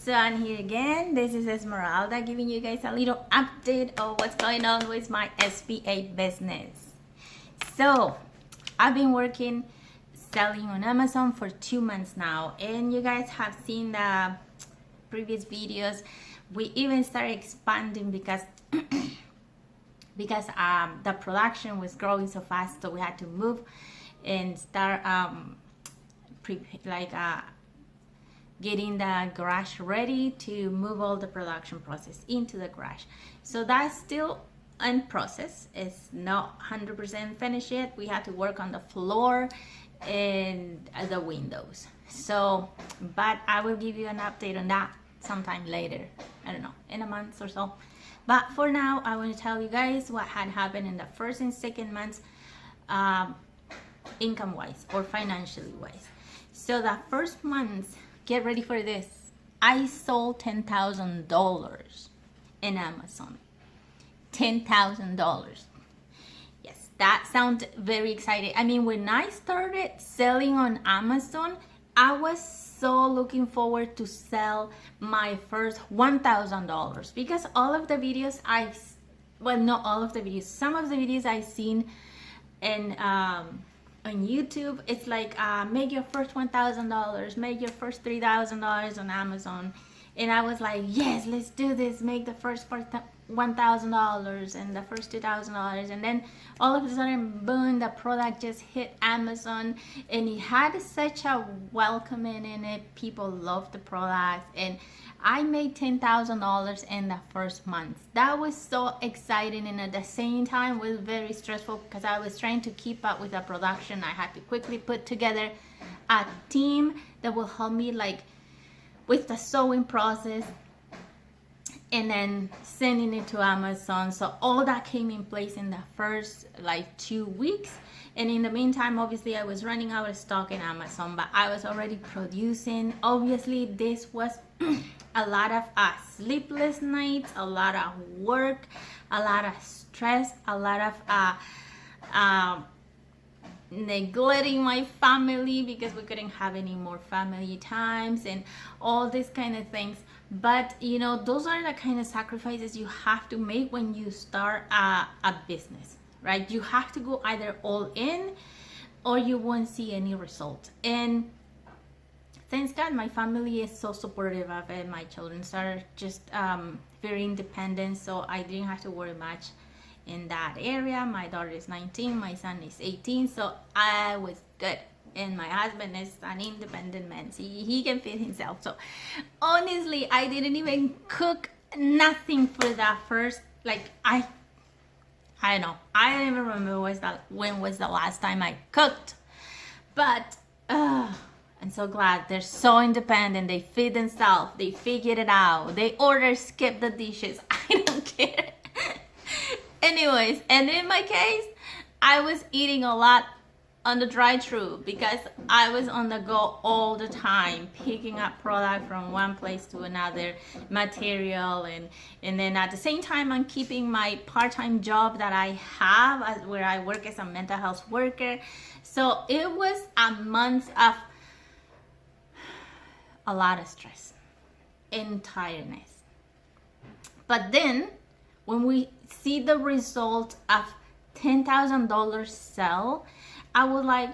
So I'm here again. This is Esmeralda giving you guys a little update of what's going on with my FBA business. So I've been working selling on Amazon for 2 months now, and you guys have seen the previous videos. We even started expanding because the production was growing so fast, so we had to move and start getting the garage ready to move all the production process into the garage. So that's still in process. It's not 100% finished yet. We have to work on the floor and the windows. So, but I will give you an update on that sometime later. I don't know, in a month or so. But for now, I want to tell you guys what had happened in the first and second months, income-wise or financially wise. So the first month, get ready for this, I sold $10,000 in Amazon. $10,000. Yes, that sounds very exciting. I mean, when I started selling on Amazon, I was so looking forward to sell my first $1,000 because all of the videos not all of the videos, some of the videos I've seen in on YouTube, it's like make your first $1,000, make your first $3,000 on Amazon, and I was like, yes, let's do this, make the first $1,000 and the first $2,000, and then all of a sudden, boom, the product just hit Amazon, and it had such a welcoming in it. People loved the product, and I made $10,000 in the first month. That was so exciting, and at the same time was very stressful because I was trying to keep up with the production. I had to quickly put together a team that will help me with the sewing process and then sending it to Amazon. So all that came in place in the first 2 weeks. And in the meantime, obviously I was running out of stock in Amazon, but I was already producing. Obviously this was a lot of sleepless nights, a lot of work, a lot of stress, a lot of neglecting my family because we couldn't have any more family times and all these kind of things. But you know, those are the kind of sacrifices you have to make when you start a business, right? You have to go either all in or you won't see any result. And thanks God, my family is so supportive of it. My children are just very independent, so I didn't have to worry much in that area. My daughter is 19, my son is 18, so I was good. And my husband is an independent man. He can feed himself. So honestly, I didn't even cook nothing for that first, I don't know. I don't even remember when was the last time I cooked. But I'm so glad they're so independent. They feed themselves. They figured it out. They skip the dishes. I don't care. Anyways, and in my case, I was eating a lot on the drive-thru because I was on the go all the time, picking up product from one place to another, material, and then at the same time I'm keeping my part-time job that I have where I work as a mental health worker. So it was a month of a lot of stress and tiredness. But then when we see the result of $10,000 sell, I was like,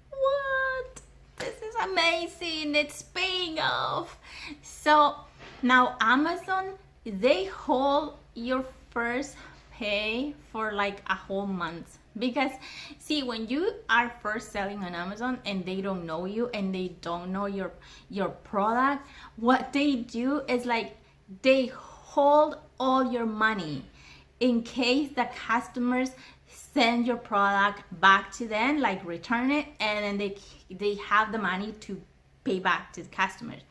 what? This is amazing. It's paying off. So now Amazon, they hold your first pay for a whole month. Because see, when you are first selling on Amazon and they don't know you and they don't know your product, what they do is they hold all your money in case the customers send your product back to them, return it, and then they have the money to pay back to the customers.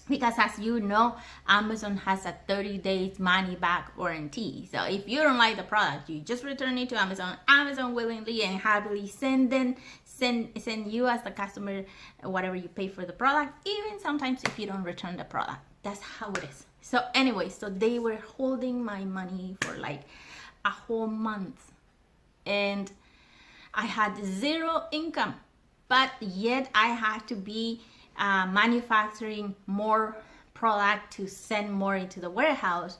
Because as you know, Amazon has a 30 days money back warranty. So if you don't like the product, you just return it to Amazon. Amazon willingly and happily send you as the customer whatever you pay for the product, even sometimes if you don't return the product. That's how it is. So anyway, so they were holding my money for a whole month. And I had zero income, but yet I had to be manufacturing more product to send more into the warehouse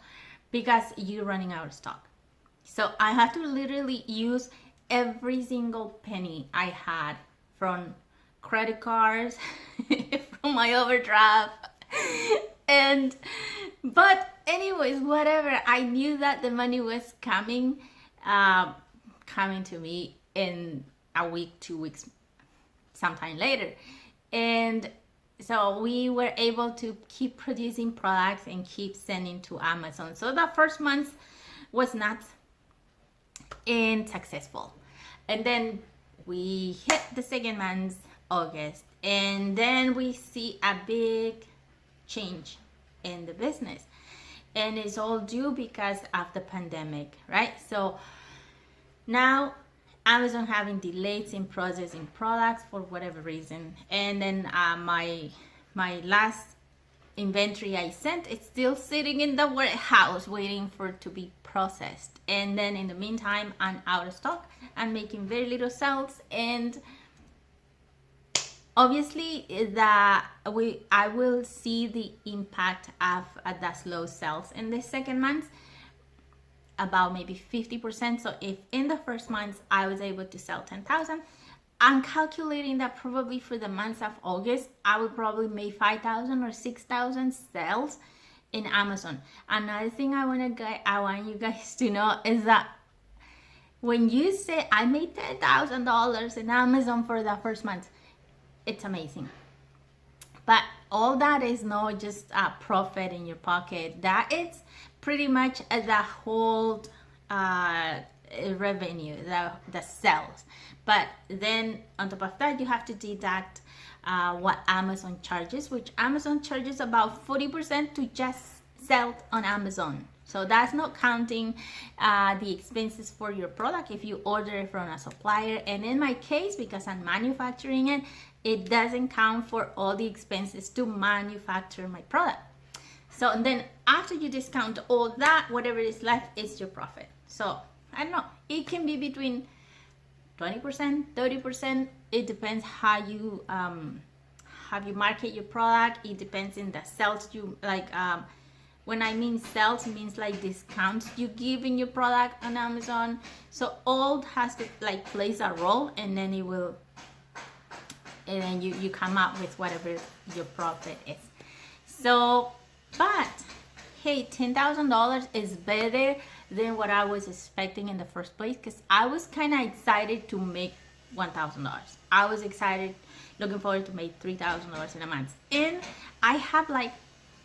because you're running out of stock. So I had to literally use every single penny I had from credit cards, from my overdraft. But anyways, whatever, I knew that the money was coming to me in a week, 2 weeks, sometime later. And so we were able to keep producing products and keep sending to Amazon. So the first month was not successful. And then we hit the second month, August, and then we see a big change in the business. And it's all due because of the pandemic, right? So now Amazon having delays in processing products for whatever reason. And then my last inventory I sent, it's still sitting in the warehouse waiting for it to be processed. And then in the meantime, I'm out of stock. I'm making very little sales, and obviously I will see the impact of the slow sales in the second month, about maybe 50%. So if in the first month I was able to sell 10,000, I'm calculating that probably for the month of August, I would probably make 5,000 or 6,000 sales in Amazon. Another thing I want you guys to know is that when you say I made $10,000 in Amazon for the first month, it's amazing. But all that is not just a profit in your pocket. That is pretty much the whole revenue, the sales. But then on top of that, you have to deduct what Amazon charges, which Amazon charges about 40% to just sell on Amazon. So that's not counting the expenses for your product if you order it from a supplier. And in my case, because I'm manufacturing it, it doesn't count for all the expenses to manufacture my product. So and then after you discount all that, whatever is left is your profit. So I don't know, it can be between 20%, 30%. It depends how you market your product. It depends in the sales you like. When I mean sales, it means like discounts you give in your product on Amazon. So all has to like plays a role, and then it will, and then you come up with whatever your profit is. So, but hey, $10,000 is better than what I was expecting in the first place, because I was kind of excited to make $1,000. I was excited, looking forward to make $3,000 in a month, and I have like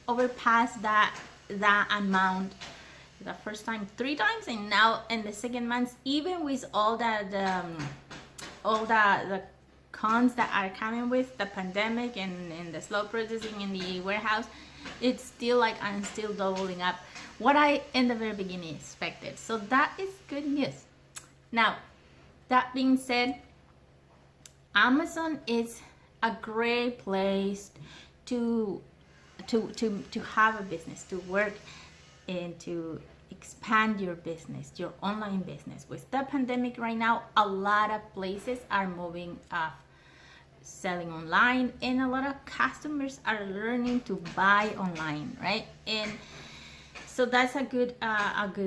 overpassed that amount the first time 3 times, and now in the second month, even with all the cons that are coming with the pandemic and the slow processing in the warehouse, it's still like I'm still doubling up what I in the very beginning expected. So that is good news. Now, that being said, Amazon is a great place to have a business, to work and to expand your business, your online business. With the pandemic right now, a lot of places are moving selling online, and a lot of customers are learning to buy online, right? And so that's a good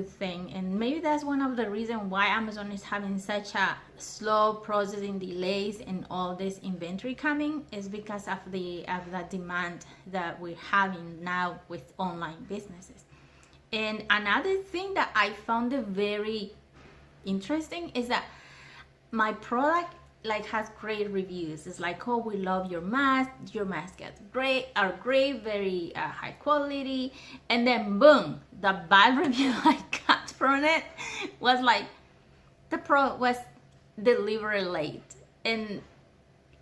thing, and maybe that's one of the reasons why Amazon is having such a slow processing delays and all this inventory coming, is because of the demand that we're having now with online businesses. And another thing that I found very interesting is that my product like has great reviews. It's like, oh, we love your mask. Your mask are great, very high quality. And then boom, the bad review I got from it was like the product was delivered late and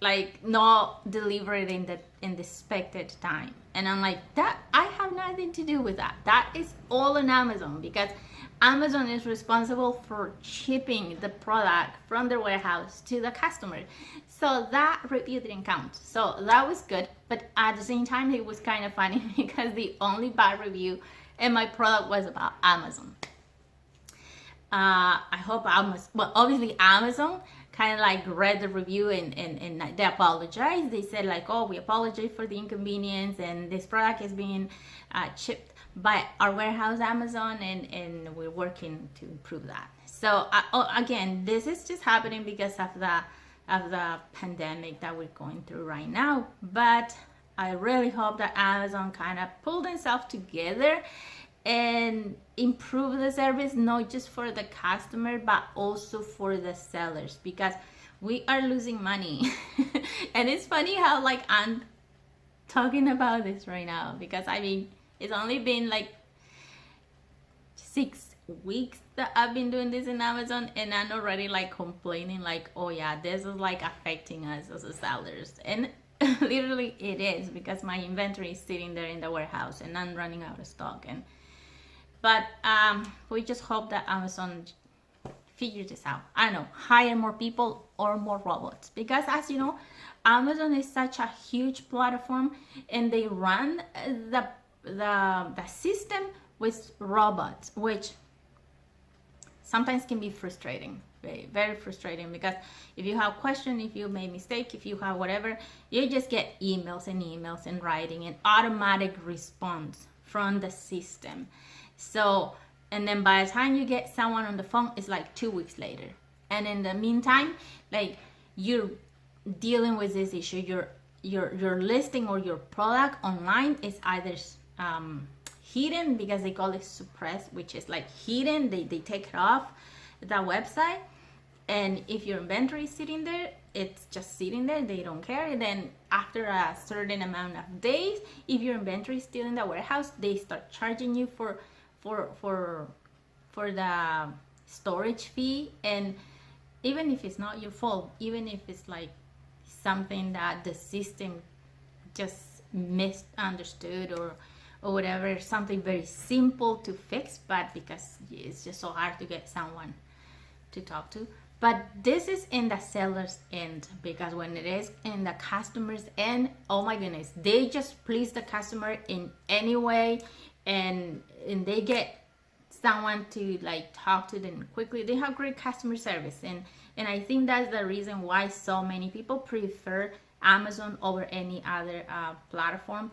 like not delivered in the expected time. And I'm like, that I have nothing to do with that. That is all on Amazon, because Amazon is responsible for shipping the product from their warehouse to the customer. So that review didn't count. So that was good. But at the same time, it was kind of funny because the only bad review in my product was about Amazon. I hope Amazon, well, obviously Amazon kind of like read the review and they apologized. They said like, oh, we apologize for the inconvenience, and this product is being shipped by our warehouse Amazon, and we're working to improve that. So again, this is just happening because of the pandemic that we're going through right now. But I really hope that Amazon kind of pull themselves together and improve the service, not just for the customer, but also for the sellers, because we are losing money. And it's funny how like I'm talking about this right now, because I mean, it's only been like 6 weeks that I've been doing this in Amazon, and I'm already like complaining like, oh yeah, this is like affecting us as sellers. And literally it is, because my inventory is sitting there in the warehouse and I'm running out of stock. But we just hope that Amazon figure this out. I don't know, hire more people or more robots, because as you know, Amazon is such a huge platform, and they run the system with robots, which sometimes can be frustrating, very, very frustrating, because if you have questions, if you made mistake, if you have whatever, you just get emails and writing and automatic response from the system. So, and then by the time you get someone on the phone, it's like 2 weeks later. And in the meantime, like you're dealing with this issue, your listing or your product online is either hidden, because they call it suppressed, which is like hidden. They take it off the website, and if your inventory is sitting there, it's just sitting there, they don't care. And then after a certain amount of days, if your inventory is still in the warehouse, they start charging you for the storage fee. And even if it's not your fault, even if it's like something that the system just misunderstood or whatever, something very simple to fix, but because it's just so hard to get someone to talk to. But this is in the seller's end, because when it is in the customer's end, oh my goodness, they just please the customer in any way, and they get someone to like talk to them quickly. They have great customer service, and I think that's the reason why so many people prefer Amazon over any other platform,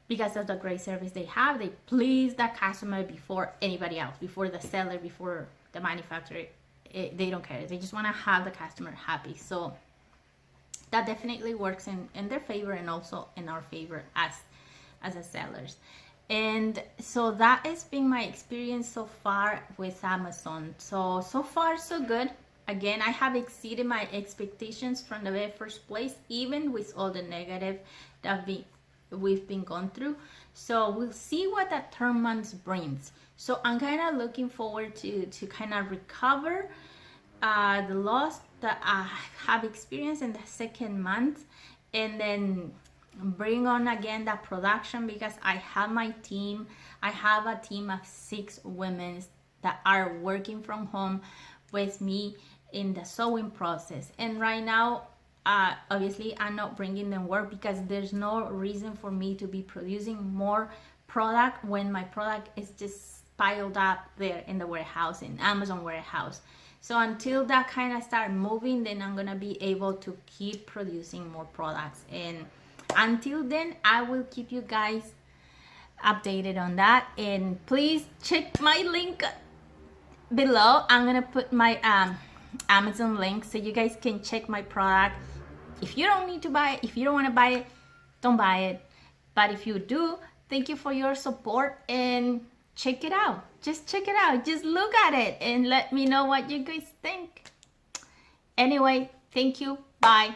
because of the great service they have. They please the customer before anybody else, before the seller, before the manufacturer. They don't care. They just want to have the customer happy. So that definitely works in their favor, and also in our favor as a sellers. And so that has been my experience so far with Amazon. So far so good. Again, I have exceeded my expectations from the very first place, even with all the negative that we've been going through. So we'll see what that third month brings. So I'm kind of looking forward to kind of recover the loss that I have experienced in the second month, and then bring on again that production, because I have my team. I have a team of 6 women that are working from home with me in the sewing process. And right now, obviously I'm not bringing them work, because there's no reason for me to be producing more product when my product is just piled up there in the warehouse, in Amazon warehouse. So until that kind of start moving, then I'm gonna be able to keep producing more products. And until then, I will keep you guys updated on that. And please check my link below. I'm gonna put my Amazon link so you guys can check my product. If you don't need to buy it, if you don't want to buy it, don't buy it. But if you do, thank you for your support, and check it out. Just check it out. Just look at it and let me know what you guys think. Anyway, thank you. Bye.